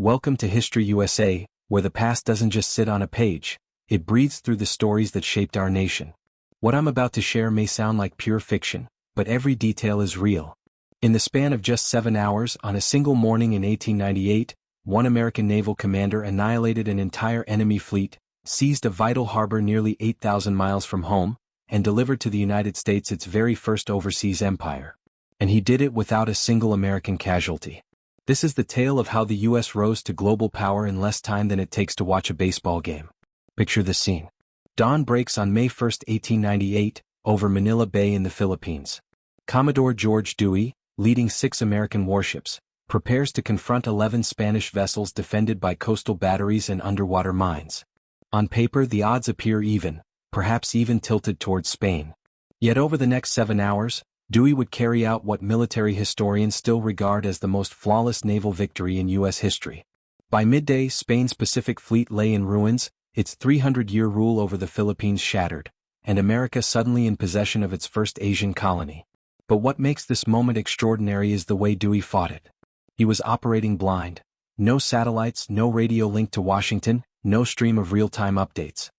Welcome to History USA, where the past doesn't just sit on a page, it breathes through the stories that shaped our nation. What I'm about to share may sound like pure fiction, but every detail is real. In the span of just 7 hours, on a single morning in 1898, one American naval commander annihilated an entire enemy fleet, seized a vital harbor nearly 8,000 miles from home, and delivered to the United States its very first overseas empire. And he did it without a single American casualty. This is the tale of how the U.S. rose to global power in less time than it takes to watch a baseball game. Picture the scene. Dawn breaks on May 1, 1898, over Manila Bay in the Philippines. Commodore George Dewey, leading 6 American warships, prepares to confront 11 Spanish vessels defended by coastal batteries and underwater mines. On paper, the odds appear even, perhaps even tilted towards Spain. Yet over the next 7 hours, Dewey would carry out what military historians still regard as the most flawless naval victory in U.S. history. By midday, Spain's Pacific Fleet lay in ruins, its 300-year rule over the Philippines shattered, and America suddenly in possession of its first Asian colony. But what makes this moment extraordinary is the way Dewey fought it. He was operating blind. No satellites, no radio link to Washington, no stream of real-time updates.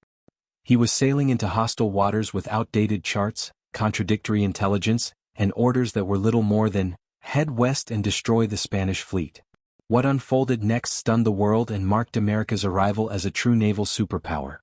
He was sailing into hostile waters with outdated charts, contradictory intelligence, and orders that were little more than, head west and destroy the Spanish fleet. What unfolded next stunned the world and marked America's arrival as a true naval superpower.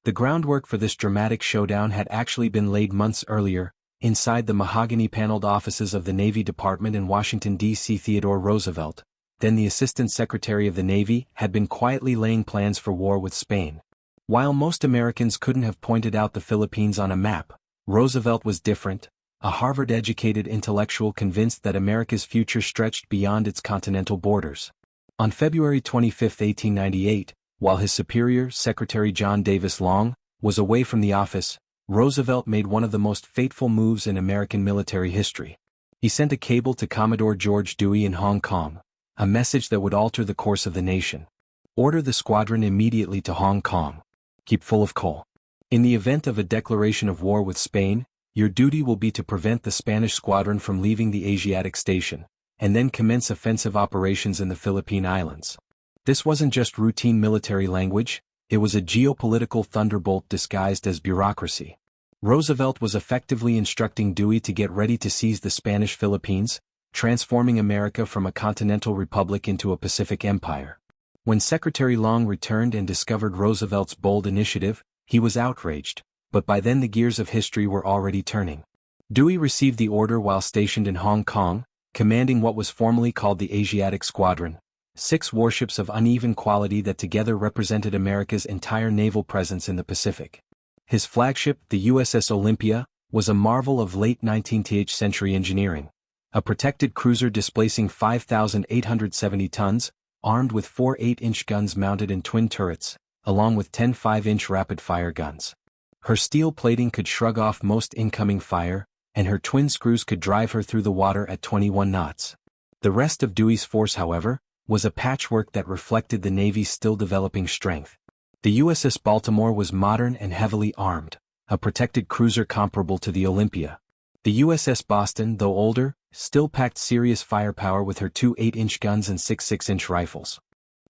The groundwork for this dramatic showdown had actually been laid months earlier, inside the mahogany-paneled offices of the Navy Department in Washington, D.C. Theodore Roosevelt, then the Assistant Secretary of the Navy, had been quietly laying plans for war with Spain. While most Americans couldn't have pointed out the Philippines on a map, Roosevelt was different. A Harvard-educated intellectual convinced that America's future stretched beyond its continental borders. On February 25, 1898, while his superior, Secretary John Davis Long, was away from the office, Roosevelt made one of the most fateful moves in American military history. He sent a cable to Commodore George Dewey in Hong Kong, a message that would alter the course of the nation. Order the squadron immediately to Hong Kong. Keep full of coal. In the event of a declaration of war with Spain, your duty will be to prevent the Spanish squadron from leaving the Asiatic station, and then commence offensive operations in the Philippine Islands. This wasn't just routine military language, it was a geopolitical thunderbolt disguised as bureaucracy. Roosevelt was effectively instructing Dewey to get ready to seize the Spanish Philippines, transforming America from a continental republic into a Pacific empire. When Secretary Long returned and discovered Roosevelt's bold initiative, he was outraged. But by then the gears of history were already turning. Dewey received the order while stationed in Hong Kong, commanding what was formerly called the Asiatic Squadron, 6 warships of uneven quality that together represented America's entire naval presence in the Pacific. His flagship, the USS Olympia, was a marvel of late 19th century engineering. A protected cruiser displacing 5,870 tons, armed with 4 8-inch guns mounted in twin turrets, along with 10 5-inch rapid-fire guns. Her steel plating could shrug off most incoming fire, and her twin screws could drive her through the water at 21 knots. The rest of Dewey's force, however, was a patchwork that reflected the Navy's still developing strength. The USS Baltimore was modern and heavily armed, a protected cruiser comparable to the Olympia. The USS Boston, though older, still packed serious firepower with her 2 8-inch guns and 6 6-inch rifles.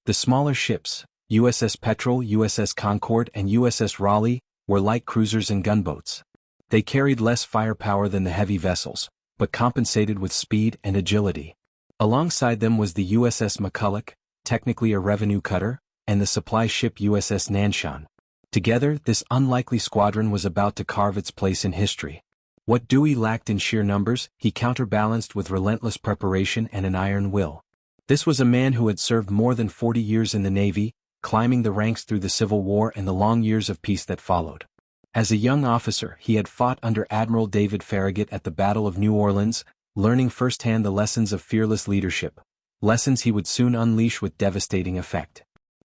The smaller ships, USS Petrel, USS Concord, and USS Raleigh, were light cruisers and gunboats. They carried less firepower than the heavy vessels, but compensated with speed and agility. Alongside them was the USS McCulloch, technically a revenue cutter, and the supply ship USS Nanshan. Together, this unlikely squadron was about to carve its place in history. What Dewey lacked in sheer numbers, he counterbalanced with relentless preparation and an iron will. This was a man who had served more than 40 years in the Navy, climbing the ranks through the Civil War and the long years of peace that followed. As a young officer, he had fought under Admiral David Farragut at the Battle of New Orleans, learning firsthand the lessons of fearless leadership, lessons he would soon unleash with devastating effect.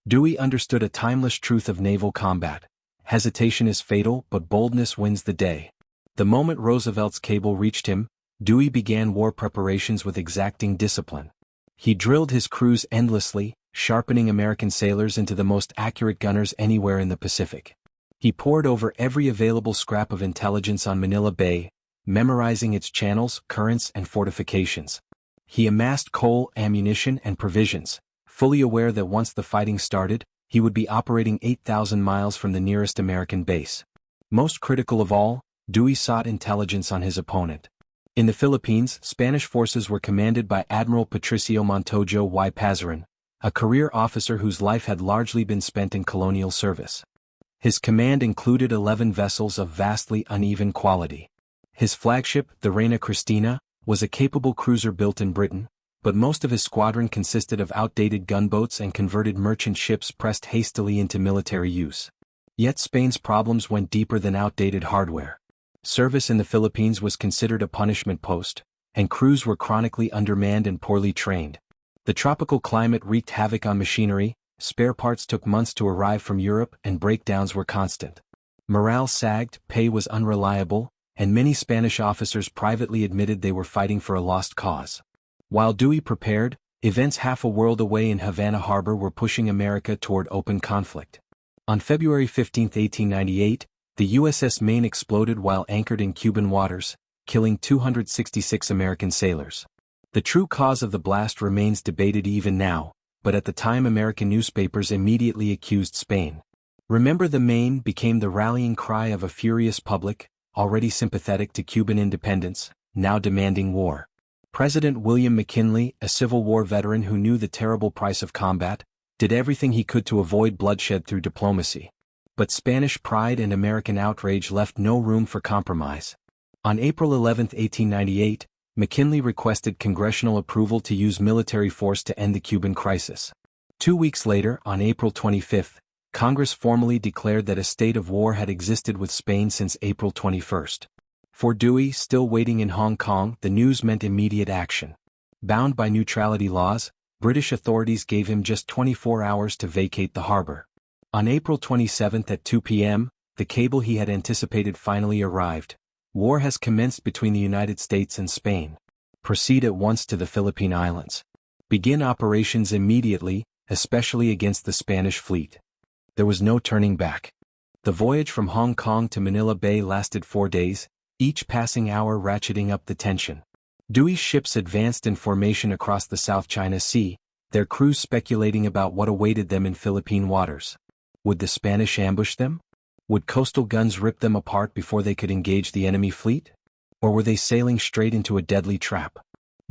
Dewey understood a timeless truth of naval combat. Hesitation is fatal, but boldness wins the day. The moment Roosevelt's cable reached him, Dewey began war preparations with exacting discipline. He drilled his crews endlessly, sharpening American sailors into the most accurate gunners anywhere in the Pacific. He pored over every available scrap of intelligence on Manila Bay, memorizing its channels, currents, and fortifications. He amassed coal, ammunition, and provisions, fully aware that once the fighting started, he would be operating 8,000 miles from the nearest American base. Most critical of all, Dewey sought intelligence on his opponent. In the Philippines, Spanish forces were commanded by Admiral Patricio Montojo y Pazarin, a career officer whose life had largely been spent in colonial service. His command included 11 vessels of vastly uneven quality. His flagship, the Reina Cristina, was a capable cruiser built in Britain, but most of his squadron consisted of outdated gunboats and converted merchant ships pressed hastily into military use. Yet Spain's problems went deeper than outdated hardware. Service in the Philippines was considered a punishment post, and crews were chronically undermanned and poorly trained. The tropical climate wreaked havoc on machinery, spare parts took months to arrive from Europe, and breakdowns were constant. Morale sagged, pay was unreliable, and many Spanish officers privately admitted they were fighting for a lost cause. While Dewey prepared, events half a world away in Havana Harbor were pushing America toward open conflict. On February 15, 1898, the USS Maine exploded while anchored in Cuban waters, killing 266 American sailors. The true cause of the blast remains debated even now, but at the time American newspapers immediately accused Spain. Remember the Maine became the rallying cry of a furious public, already sympathetic to Cuban independence, now demanding war. President William McKinley, a Civil War veteran who knew the terrible price of combat, did everything he could to avoid bloodshed through diplomacy. But Spanish pride and American outrage left no room for compromise. On April 11, 1898, McKinley requested congressional approval to use military force to end the Cuban crisis. 2 weeks later, on April 25, Congress formally declared that a state of war had existed with Spain since April 21. For Dewey, still waiting in Hong Kong, the news meant immediate action. Bound by neutrality laws, British authorities gave him just 24 hours to vacate the harbor. On April 27 at 2 p.m., the cable he had anticipated finally arrived. War has commenced between the United States and Spain. Proceed at once to the Philippine Islands. Begin operations immediately, especially against the Spanish fleet. There was no turning back. The voyage from Hong Kong to Manila Bay lasted 4 days, each passing hour ratcheting up the tension. Dewey's ships advanced in formation across the South China Sea, their crews speculating about what awaited them in Philippine waters. Would the Spanish ambush them? Would coastal guns rip them apart before they could engage the enemy fleet? Or were they sailing straight into a deadly trap?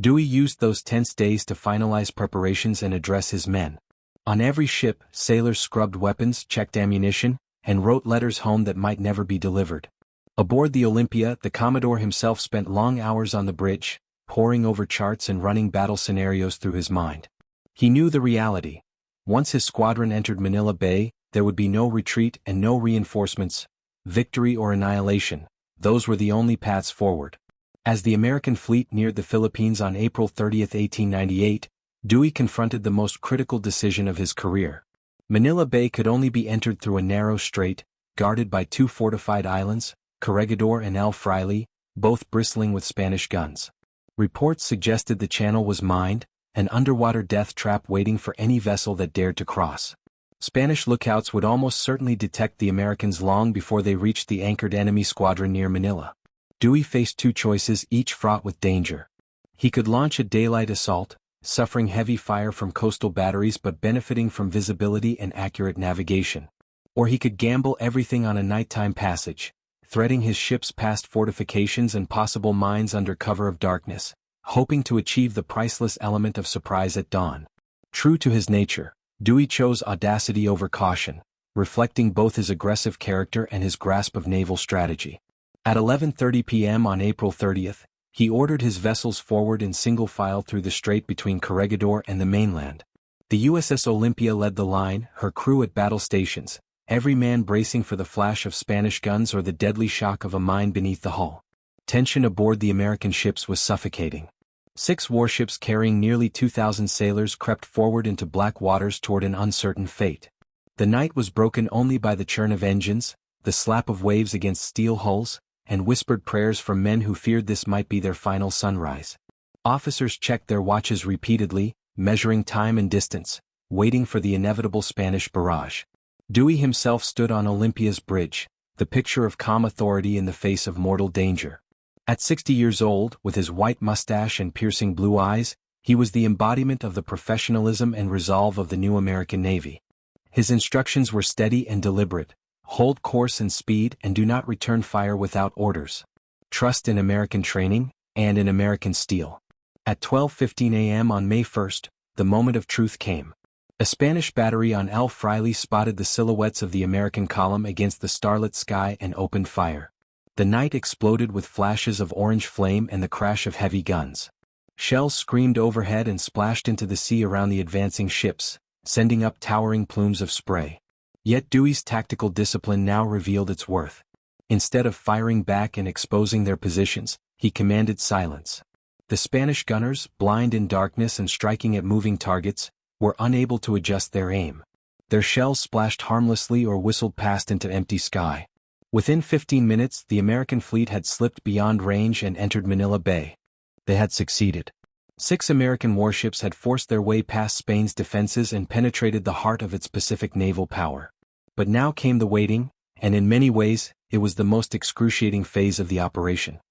Dewey used those tense days to finalize preparations and address his men. On every ship, sailors scrubbed weapons, checked ammunition, and wrote letters home that might never be delivered. Aboard the Olympia, the Commodore himself spent long hours on the bridge, poring over charts and running battle scenarios through his mind. He knew the reality. Once his squadron entered Manila Bay, there would be no retreat and no reinforcements. Victory or annihilation, those were the only paths forward. As the American fleet neared the Philippines on April 30, 1898, Dewey confronted the most critical decision of his career. Manila Bay could only be entered through a narrow strait, guarded by 2 fortified islands, Corregidor and El Fraile, both bristling with Spanish guns. Reports suggested the channel was mined, an underwater death trap waiting for any vessel that dared to cross. Spanish lookouts would almost certainly detect the Americans long before they reached the anchored enemy squadron near Manila. Dewey faced 2 choices, each fraught with danger. He could launch a daylight assault, suffering heavy fire from coastal batteries but benefiting from visibility and accurate navigation. Or he could gamble everything on a nighttime passage, threading his ships past fortifications and possible mines under cover of darkness, hoping to achieve the priceless element of surprise at dawn. True to his nature, Dewey chose audacity over caution, reflecting both his aggressive character and his grasp of naval strategy. At 11:30 p.m. on April 30th, he ordered his vessels forward in single file through the strait between Corregidor and the mainland. The USS Olympia led the line, her crew at battle stations, every man bracing for the flash of Spanish guns or the deadly shock of a mine beneath the hull. Tension aboard the American ships was suffocating. 6 warships carrying nearly 2,000 sailors crept forward into black waters toward an uncertain fate. The night was broken only by the churn of engines, the slap of waves against steel hulls, and whispered prayers from men who feared this might be their final sunrise. Officers checked their watches repeatedly, measuring time and distance, waiting for the inevitable Spanish barrage. Dewey himself stood on Olympia's bridge, the picture of calm authority in the face of mortal danger. At 60 years old, with his white mustache and piercing blue eyes, He was the embodiment of the professionalism and resolve of the new American Navy. His instructions were steady and deliberate: hold course and speed and do not return fire without orders. Trust in American training, and in American steel. At 12:15 a.m. on May 1st, the moment of truth came. A Spanish battery on El Fraile spotted the silhouettes of the American column against the starlit sky and opened fire. The night exploded with flashes of orange flame and the crash of heavy guns. Shells screamed overhead and splashed into the sea around the advancing ships, sending up towering plumes of spray. Yet Dewey's tactical discipline now revealed its worth. Instead of firing back and exposing their positions, he commanded silence. The Spanish gunners, blind in darkness and striking at moving targets, were unable to adjust their aim. Their shells splashed harmlessly or whistled past into empty sky. Within 15 minutes, the American fleet had slipped beyond range and entered Manila Bay. They had succeeded. 6 American warships had forced their way past Spain's defenses and penetrated the heart of its Pacific naval power. But now came the waiting, and in many ways, it was the most excruciating phase of the operation.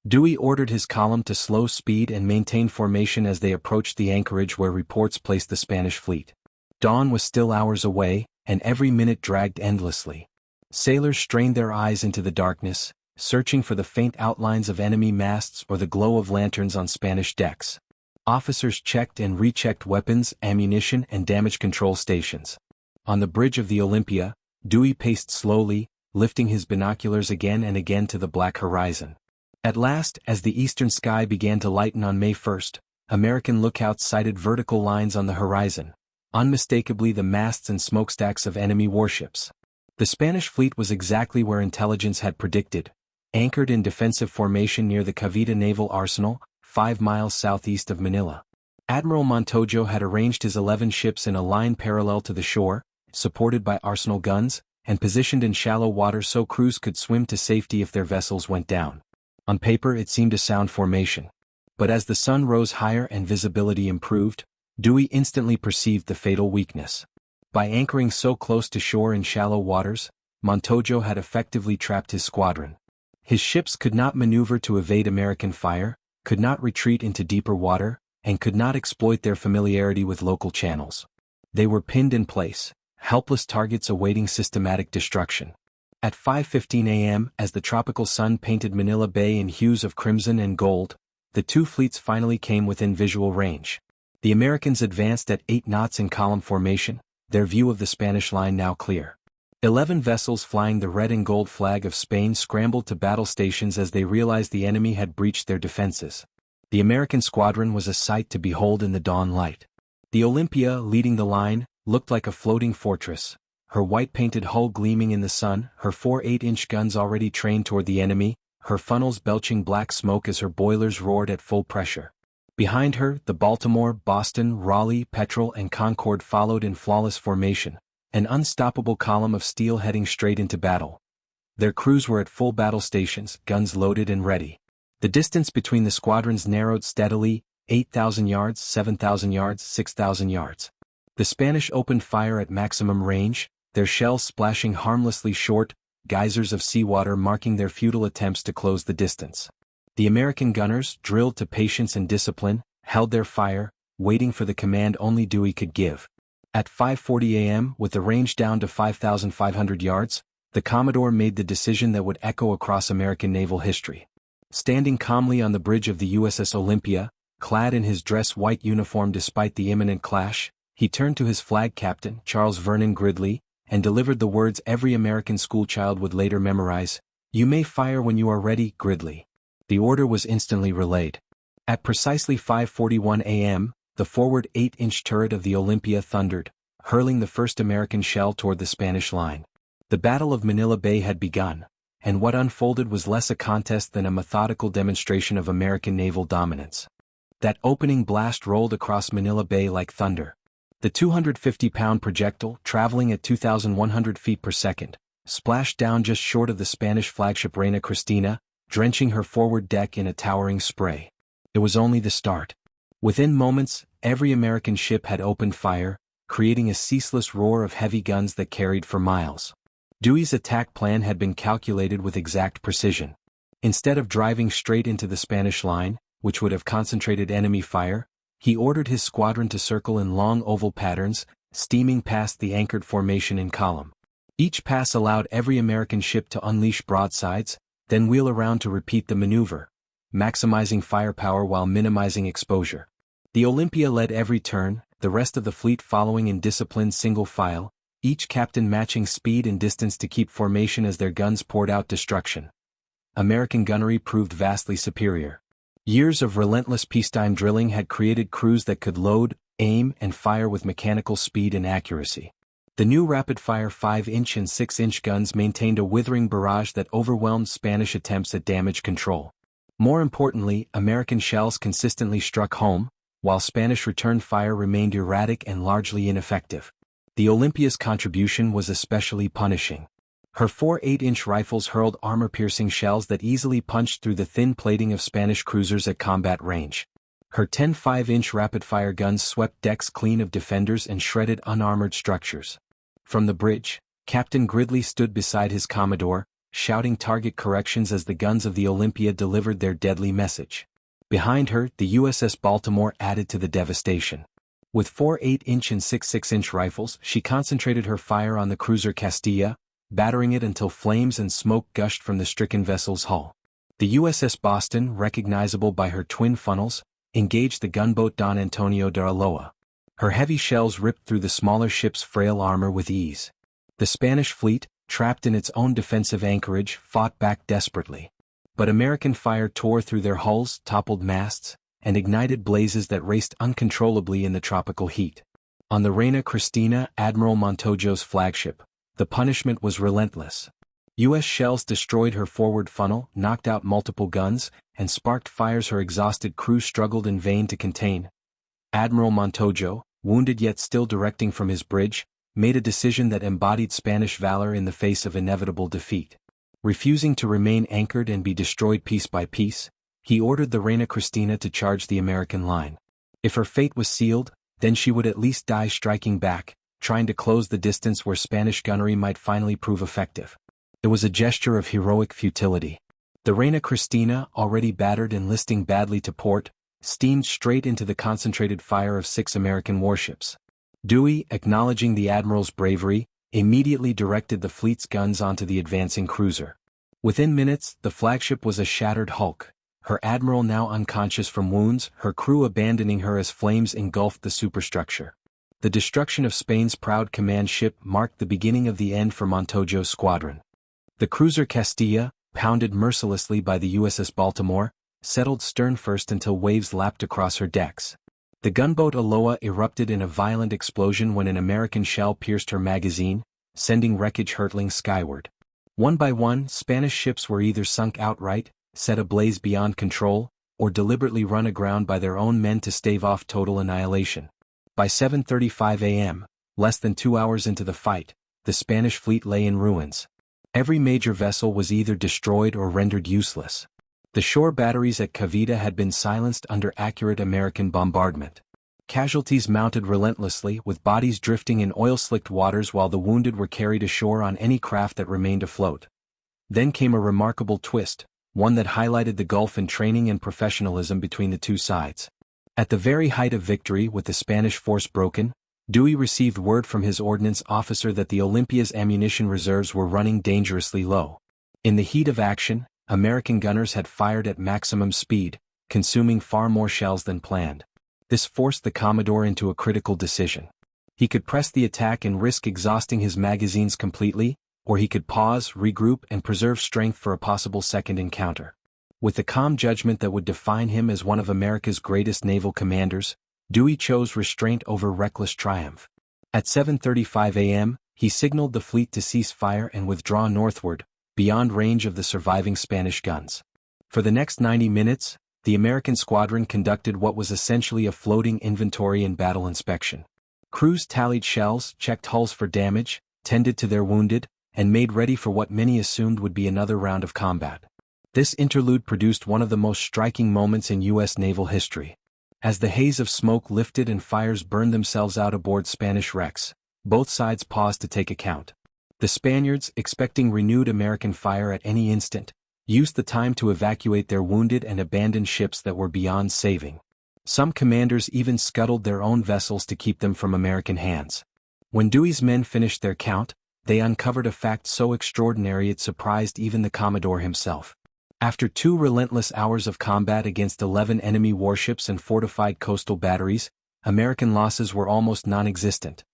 Dewey ordered his column to slow speed and maintain formation as they approached the anchorage where reports placed the Spanish fleet. Dawn was still hours away, and every minute dragged endlessly. Sailors strained their eyes into the darkness, searching for the faint outlines of enemy masts or the glow of lanterns on Spanish decks. Officers checked and rechecked weapons, ammunition, and damage control stations. On the bridge of the Olympia, Dewey paced slowly, lifting his binoculars again and again to the black horizon. At last, as the eastern sky began to lighten on May 1st, American lookouts sighted vertical lines on the horizon, unmistakably the masts and smokestacks of enemy warships. The Spanish fleet was exactly where intelligence had predicted, anchored in defensive formation near the Cavite Naval Arsenal, 5 miles southeast of Manila. Admiral Montojo had arranged his 11 ships in a line parallel to the shore, supported by arsenal guns, and positioned in shallow water so crews could swim to safety if their vessels went down. On paper it seemed a sound formation. But as the sun rose higher and visibility improved, Dewey instantly perceived the fatal weakness. By anchoring so close to shore in shallow waters, Montojo had effectively trapped his squadron. His ships could not maneuver to evade American fire, could not retreat into deeper water, and could not exploit their familiarity with local channels. They were pinned in place, helpless targets awaiting systematic destruction. At 5:15 a.m., as the tropical sun painted Manila Bay in hues of crimson and gold, the two fleets finally came within visual range. The Americans advanced at 8 knots in column formation, their view of the Spanish line now clear. 11 vessels flying the red and gold flag of Spain scrambled to battle stations as they realized the enemy had breached their defenses. The American squadron was a sight to behold in the dawn light. The Olympia, leading the line, looked like a floating fortress, her white-painted hull gleaming in the sun, her 4 8-inch guns already trained toward the enemy, her funnels belching black smoke as her boilers roared at full pressure. Behind her, the Baltimore, Boston, Raleigh, Petrel, and Concord followed in flawless formation, an unstoppable column of steel heading straight into battle. Their crews were at full battle stations, guns loaded and ready. The distance between the squadrons narrowed steadily, 8,000 yards, 7,000 yards, 6,000 yards. The Spanish opened fire at maximum range, their shells splashing harmlessly short, geysers of seawater marking their futile attempts to close the distance. The American gunners, drilled to patience and discipline, held their fire, waiting for the command only Dewey could give. At 5:40 a.m., with the range down to 5,500 yards, the Commodore made the decision that would echo across American naval history. Standing calmly on the bridge of the USS Olympia, clad in his dress white uniform despite the imminent clash, he turned to his flag captain, Charles Vernon Gridley, and delivered the words every American schoolchild would later memorize: "You may fire when you are ready, Gridley." The order was instantly relayed. At precisely 5:41 a.m., the forward 8-inch turret of the Olympia thundered, hurling the first American shell toward the Spanish line. The Battle of Manila Bay had begun, and what unfolded was less a contest than a methodical demonstration of American naval dominance. That opening blast rolled across Manila Bay like thunder. The 250-pound projectile, traveling at 2,100 feet per second, splashed down just short of the Spanish flagship Reina Cristina, drenching her forward deck in a towering spray. It was only the start. Within moments, every American ship had opened fire, creating a ceaseless roar of heavy guns that carried for miles. Dewey's attack plan had been calculated with exact precision. Instead of driving straight into the Spanish line, which would have concentrated enemy fire, He ordered his squadron to circle in long oval patterns, steaming past the anchored formation in column. Each pass allowed every American ship to unleash broadsides, then wheel around to repeat the maneuver, maximizing firepower while minimizing exposure. The Olympia led every turn, the rest of the fleet following in disciplined single file, each captain matching speed and distance to keep formation as their guns poured out destruction. American gunnery proved vastly superior. Years of relentless peacetime drilling had created crews that could load, aim, and fire with mechanical speed and accuracy. The new rapid-fire 5-inch and 6-inch guns maintained a withering barrage that overwhelmed Spanish attempts at damage control. More importantly, American shells consistently struck home, while Spanish return fire remained erratic and largely ineffective. The Olympia's contribution was especially punishing. Her 4 8-inch rifles hurled armor-piercing shells that easily punched through the thin plating of Spanish cruisers at combat range. Her 10 5-inch rapid-fire guns swept decks clean of defenders and shredded unarmored structures. From the bridge, Captain Gridley stood beside his Commodore, shouting target corrections as the guns of the Olympia delivered their deadly message. Behind her, the USS Baltimore added to the devastation. With 4 8-inch and 6 6-inch rifles, she concentrated her fire on the cruiser Castilla, battering it until flames and smoke gushed from the stricken vessel's hull. The USS Boston, recognizable by her twin funnels, engaged the gunboat Don Antonio de Ulloa. Her heavy shells ripped through the smaller ship's frail armor with ease. The Spanish fleet, trapped in its own defensive anchorage, fought back desperately. But American fire tore through their hulls, toppled masts, and ignited blazes that raced uncontrollably in the tropical heat. On the Reina Cristina, Admiral Montojo's flagship, the punishment was relentless. U.S. shells destroyed her forward funnel, knocked out multiple guns, and sparked fires her exhausted crew struggled in vain to contain. Admiral Montojo, wounded yet still directing from his bridge, made a decision that embodied Spanish valor in the face of inevitable defeat. Refusing to remain anchored and be destroyed piece by piece, he ordered the Reina Cristina to charge the American line. If her fate was sealed, then she would at least die striking back, trying to close the distance where Spanish gunnery might finally prove effective. It was a gesture of heroic futility. The Reina Cristina, already battered and listing badly to port, steamed straight into the concentrated fire of 6 American warships. Dewey, acknowledging the admiral's bravery, immediately directed the fleet's guns onto the advancing cruiser. Within minutes, the flagship was a shattered hulk, her admiral now unconscious from wounds, her crew abandoning her as flames engulfed the superstructure. The destruction of Spain's proud command ship marked the beginning of the end for Montojo's squadron. The cruiser Castilla, pounded mercilessly by the USS Baltimore, settled stern first until waves lapped across her decks. The gunboat Ulloa erupted in a violent explosion when an American shell pierced her magazine, sending wreckage hurtling skyward. One by one, Spanish ships were either sunk outright, set ablaze beyond control, or deliberately run aground by their own men to stave off total annihilation. By 7:35 a.m., less than 2 hours into the fight, the Spanish fleet lay in ruins. Every major vessel was either destroyed or rendered useless. The shore batteries at Cavite had been silenced under accurate American bombardment. Casualties mounted relentlessly, with bodies drifting in oil-slicked waters while the wounded were carried ashore on any craft that remained afloat. Then came a remarkable twist, one that highlighted the gulf in training and professionalism between the two sides. At the very height of victory, with the Spanish force broken, Dewey received word from his ordnance officer that the Olympia's ammunition reserves were running dangerously low. In the heat of action, American gunners had fired at maximum speed, consuming far more shells than planned. This forced the Commodore into a critical decision. He could press the attack and risk exhausting his magazines completely, or he could pause, regroup, and preserve strength for a possible second encounter. With the calm judgment that would define him as one of America's greatest naval commanders, Dewey chose restraint over reckless triumph. At 7:35 a.m., he signaled the fleet to cease fire and withdraw northward, beyond range of the surviving Spanish guns. For the next 90 minutes, the American squadron conducted what was essentially a floating inventory and battle inspection. Crews tallied shells, checked hulls for damage, tended to their wounded, and made ready for what many assumed would be another round of combat. This interlude produced one of the most striking moments in U.S. naval history. As the haze of smoke lifted and fires burned themselves out aboard Spanish wrecks, both sides paused to take account. The Spaniards, expecting renewed American fire at any instant, used the time to evacuate their wounded and abandoned ships that were beyond saving. Some commanders even scuttled their own vessels to keep them from American hands. When Dewey's men finished their count, they uncovered a fact so extraordinary it surprised even the Commodore himself. After 2 relentless hours of combat against 11 enemy warships and fortified coastal batteries, American losses were almost non-existent.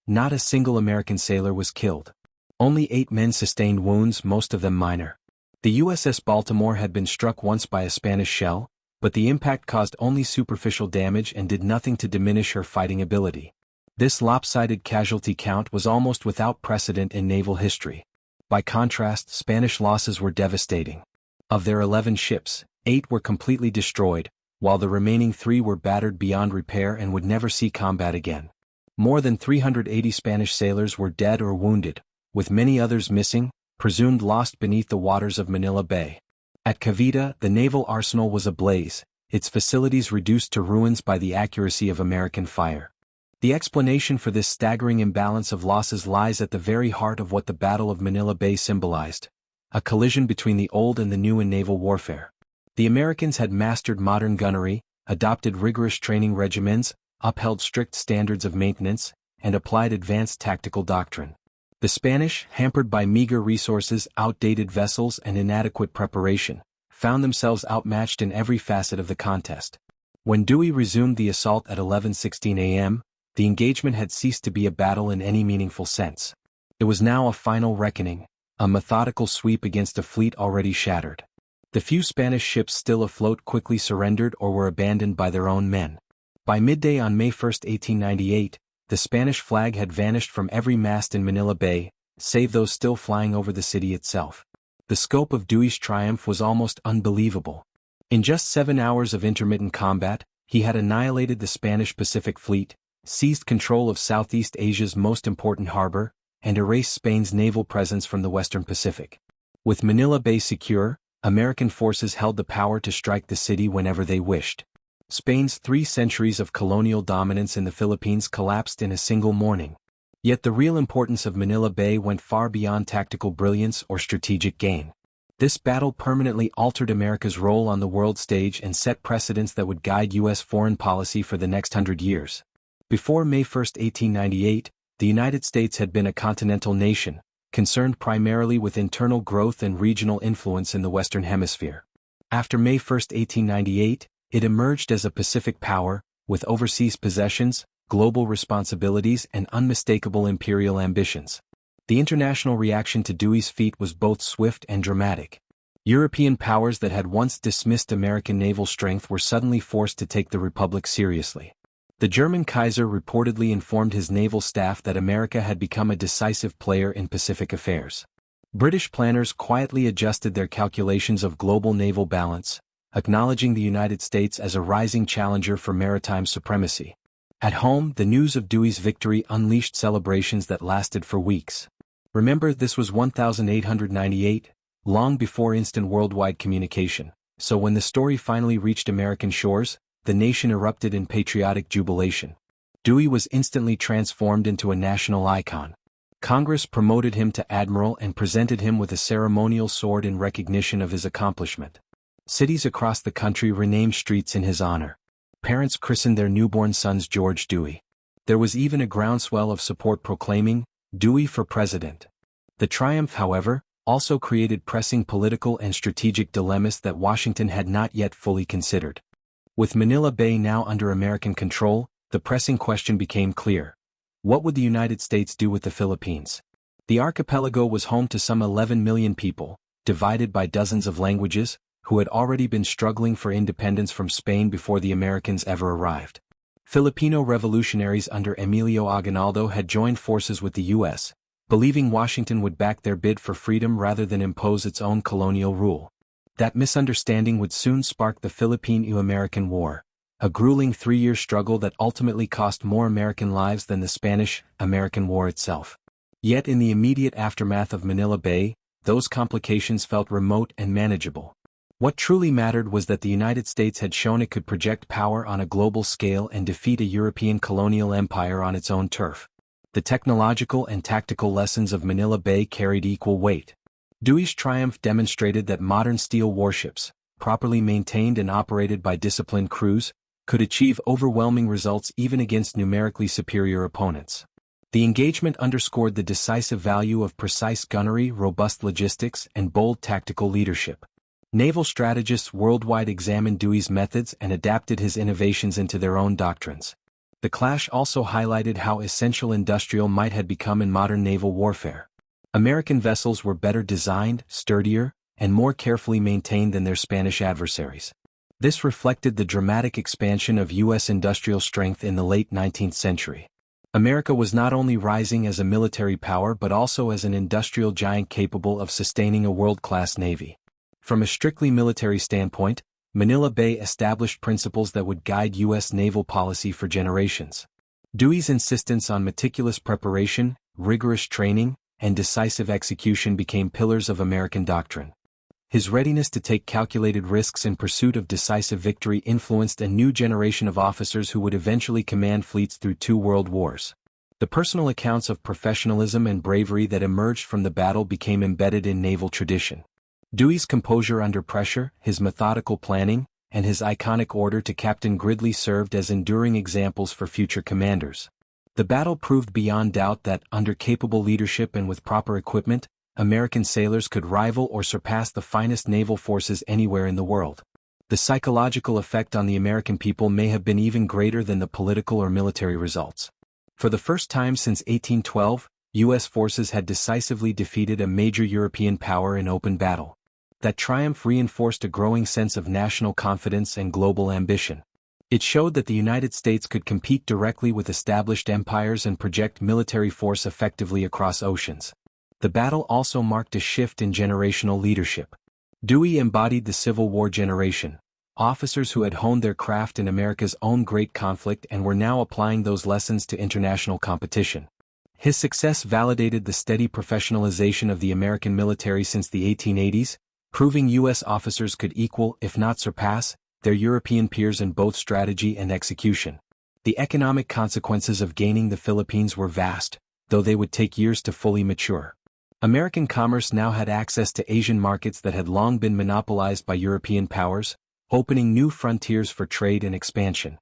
Not a single American sailor was killed. Only 8 men sustained wounds, most of them minor. The USS Baltimore had been struck once by a Spanish shell, but the impact caused only superficial damage and did nothing to diminish her fighting ability. This lopsided casualty count was almost without precedent in naval history. By contrast, Spanish losses were devastating. Of their 11 ships, 8 were completely destroyed, while the remaining 3 were battered beyond repair and would never see combat again. More than 380 Spanish sailors were dead or wounded, with many others missing, presumed lost beneath the waters of Manila Bay. At Cavite, the naval arsenal was ablaze, its facilities reduced to ruins by the accuracy of American fire. The explanation for this staggering imbalance of losses lies at the very heart of what the Battle of Manila Bay symbolized: a collision between the old and the new in naval warfare. The Americans had mastered modern gunnery, adopted rigorous training regimens, upheld strict standards of maintenance, and applied advanced tactical doctrine. The Spanish, hampered by meager resources, outdated vessels, and inadequate preparation, found themselves outmatched in every facet of the contest. When Dewey resumed the assault at 11:16 a.m., the engagement had ceased to be a battle in any meaningful sense. It was now a final reckoning, a methodical sweep against a fleet already shattered. The few Spanish ships still afloat quickly surrendered or were abandoned by their own men. By midday on May 1, 1898, the Spanish flag had vanished from every mast in Manila Bay, save those still flying over the city itself. The scope of Dewey's triumph was almost unbelievable. In just 7 hours of intermittent combat, he had annihilated the Spanish Pacific Fleet, seized control of Southeast Asia's most important harbor, and erased Spain's naval presence from the Western Pacific. With Manila Bay secure, American forces held the power to strike the city whenever they wished. Spain's 3 centuries of colonial dominance in the Philippines collapsed in a single morning. Yet the real importance of Manila Bay went far beyond tactical brilliance or strategic gain. This battle permanently altered America's role on the world stage and set precedents that would guide U.S. foreign policy for the next 100 years. Before May 1, 1898, the United States had been a continental nation, concerned primarily with internal growth and regional influence in the Western Hemisphere. After May 1, 1898, it emerged as a Pacific power, with overseas possessions, global responsibilities, and unmistakable imperial ambitions. The international reaction to Dewey's feat was both swift and dramatic. European powers that had once dismissed American naval strength were suddenly forced to take the Republic seriously. The German Kaiser reportedly informed his naval staff that America had become a decisive player in Pacific affairs. British planners quietly adjusted their calculations of global naval balance, acknowledging the United States as a rising challenger for maritime supremacy. At home, the news of Dewey's victory unleashed celebrations that lasted for weeks. Remember, this was 1898, long before instant worldwide communication, so when the story finally reached American shores, the nation erupted in patriotic jubilation. Dewey was instantly transformed into a national icon. Congress promoted him to admiral and presented him with a ceremonial sword in recognition of his accomplishment. Cities across the country renamed streets in his honor. Parents christened their newborn sons George Dewey. There was even a groundswell of support proclaiming, "Dewey for President." The triumph, however, also created pressing political and strategic dilemmas that Washington had not yet fully considered. With Manila Bay now under American control, the pressing question became clear. What would the United States do with the Philippines? The archipelago was home to some 11 million people, divided by dozens of languages, who had already been struggling for independence from Spain before the Americans ever arrived. Filipino revolutionaries under Emilio Aguinaldo had joined forces with the U.S., believing Washington would back their bid for freedom rather than impose its own colonial rule. That misunderstanding would soon spark the Philippine-American War, a grueling 3-year struggle that ultimately cost more American lives than the Spanish-American War itself. Yet in the immediate aftermath of Manila Bay, those complications felt remote and manageable. What truly mattered was that the United States had shown it could project power on a global scale and defeat a European colonial empire on its own turf. The technological and tactical lessons of Manila Bay carried equal weight. Dewey's triumph demonstrated that modern steel warships, properly maintained and operated by disciplined crews, could achieve overwhelming results even against numerically superior opponents. The engagement underscored the decisive value of precise gunnery, robust logistics, and bold tactical leadership. Naval strategists worldwide examined Dewey's methods and adapted his innovations into their own doctrines. The clash also highlighted how essential industrial might had become in modern naval warfare. American vessels were better designed, sturdier, and more carefully maintained than their Spanish adversaries. This reflected the dramatic expansion of U.S. industrial strength in the late 19th century. America was not only rising as a military power but also as an industrial giant capable of sustaining a world-class navy. From a strictly military standpoint, Manila Bay established principles that would guide U.S. naval policy for generations. Dewey's insistence on meticulous preparation, rigorous training, and decisive execution became pillars of American doctrine. His readiness to take calculated risks in pursuit of decisive victory influenced a new generation of officers who would eventually command fleets through 2 world wars. The personal accounts of professionalism and bravery that emerged from the battle became embedded in naval tradition. Dewey's composure under pressure, his methodical planning, and his iconic order to Captain Gridley served as enduring examples for future commanders. The battle proved beyond doubt that, under capable leadership and with proper equipment, American sailors could rival or surpass the finest naval forces anywhere in the world. The psychological effect on the American people may have been even greater than the political or military results. For the first time since 1812, U.S. forces had decisively defeated a major European power in open battle. That triumph reinforced a growing sense of national confidence and global ambition. It showed that the United States could compete directly with established empires and project military force effectively across oceans. The battle also marked a shift in generational leadership. Dewey embodied the Civil War generation, officers who had honed their craft in America's own great conflict and were now applying those lessons to international competition. His success validated the steady professionalization of the American military since the 1880s, proving U.S. officers could equal, if not surpass, their European peers in both strategy and execution. The economic consequences of gaining the Philippines were vast, though they would take years to fully mature. American commerce now had access to Asian markets that had long been monopolized by European powers, opening new frontiers for trade and expansion.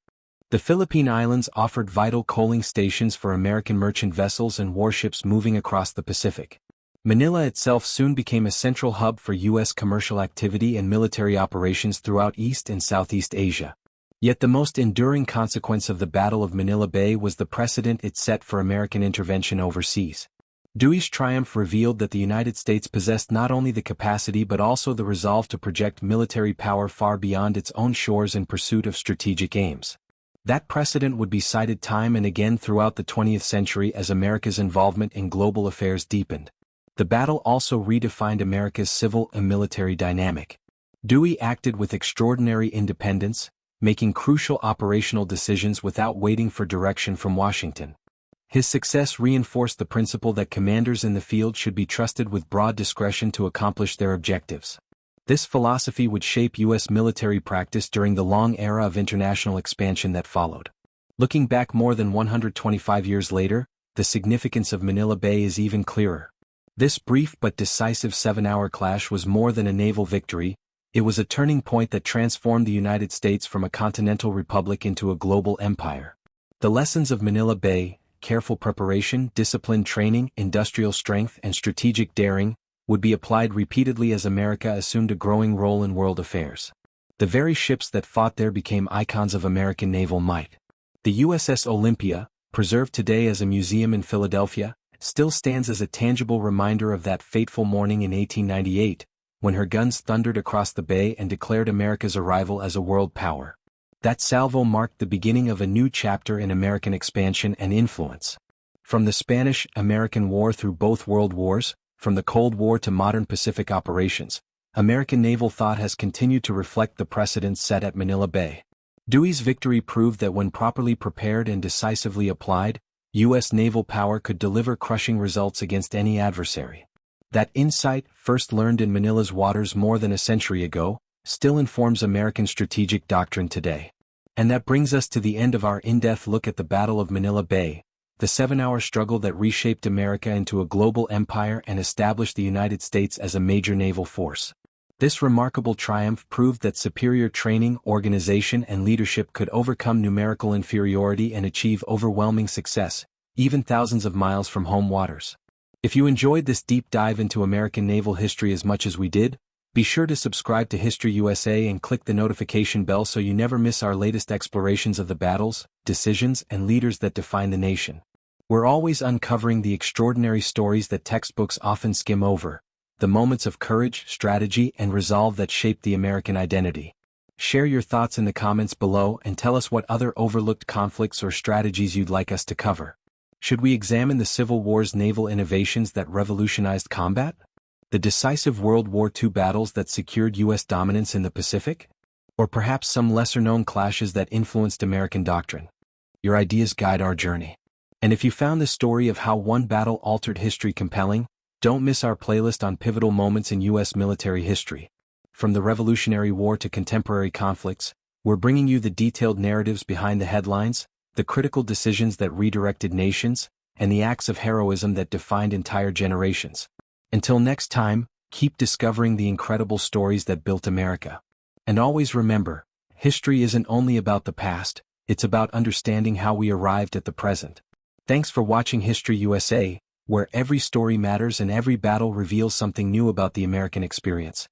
The Philippine Islands offered vital coaling stations for American merchant vessels and warships moving across the Pacific. Manila itself soon became a central hub for U.S. commercial activity and military operations throughout East and Southeast Asia. Yet the most enduring consequence of the Battle of Manila Bay was the precedent it set for American intervention overseas. Dewey's triumph revealed that the United States possessed not only the capacity but also the resolve to project military power far beyond its own shores in pursuit of strategic aims. That precedent would be cited time and again throughout the 20th century as America's involvement in global affairs deepened. The battle also redefined America's civil and military dynamic. Dewey acted with extraordinary independence, making crucial operational decisions without waiting for direction from Washington. His success reinforced the principle that commanders in the field should be trusted with broad discretion to accomplish their objectives. This philosophy would shape U.S. military practice during the long era of international expansion that followed. Looking back more than 125 years later, the significance of Manila Bay is even clearer. This brief but decisive 7-hour clash was more than a naval victory, it was a turning point that transformed the United States from a continental republic into a global empire. The lessons of Manila Bay, careful preparation, disciplined training, industrial strength, and strategic daring, would be applied repeatedly as America assumed a growing role in world affairs. The very ships that fought there became icons of American naval might. The USS Olympia, preserved today as a museum in Philadelphia, still stands as a tangible reminder of that fateful morning in 1898, when her guns thundered across the bay and declared America's arrival as a world power. That salvo marked the beginning of a new chapter in American expansion and influence. From the Spanish-American War through both world wars, from the Cold War to modern Pacific operations, American naval thought has continued to reflect the precedents set at Manila Bay. Dewey's victory proved that when properly prepared and decisively applied, U.S. naval power could deliver crushing results against any adversary. That insight, first learned in Manila's waters more than a century ago, still informs American strategic doctrine today. And that brings us to the end of our in-depth look at the Battle of Manila Bay, the 7-hour struggle that reshaped America into a global empire and established the United States as a major naval force. This remarkable triumph proved that superior training, organization, and leadership could overcome numerical inferiority and achieve overwhelming success, even thousands of miles from home waters. If you enjoyed this deep dive into American naval history as much as we did, be sure to subscribe to History USA and click the notification bell so you never miss our latest explorations of the battles, decisions, and leaders that define the nation. We're always uncovering the extraordinary stories that textbooks often skim over, the moments of courage, strategy, and resolve that shaped the American identity. Share your thoughts in the comments below and tell us what other overlooked conflicts or strategies you'd like us to cover. Should we examine the Civil War's naval innovations that revolutionized combat? The decisive World War II battles that secured U.S. dominance in the Pacific? Or perhaps some lesser-known clashes that influenced American doctrine? Your ideas guide our journey. And if you found the story of how one battle altered history compelling, don't miss our playlist on pivotal moments in U.S. military history. From the Revolutionary War to contemporary conflicts, we're bringing you the detailed narratives behind the headlines, the critical decisions that redirected nations, and the acts of heroism that defined entire generations. Until next time, keep discovering the incredible stories that built America. And always remember, history isn't only about the past, it's about understanding how we arrived at the present. Thanks for watching History USA, where every story matters and every battle reveals something new about the American experience.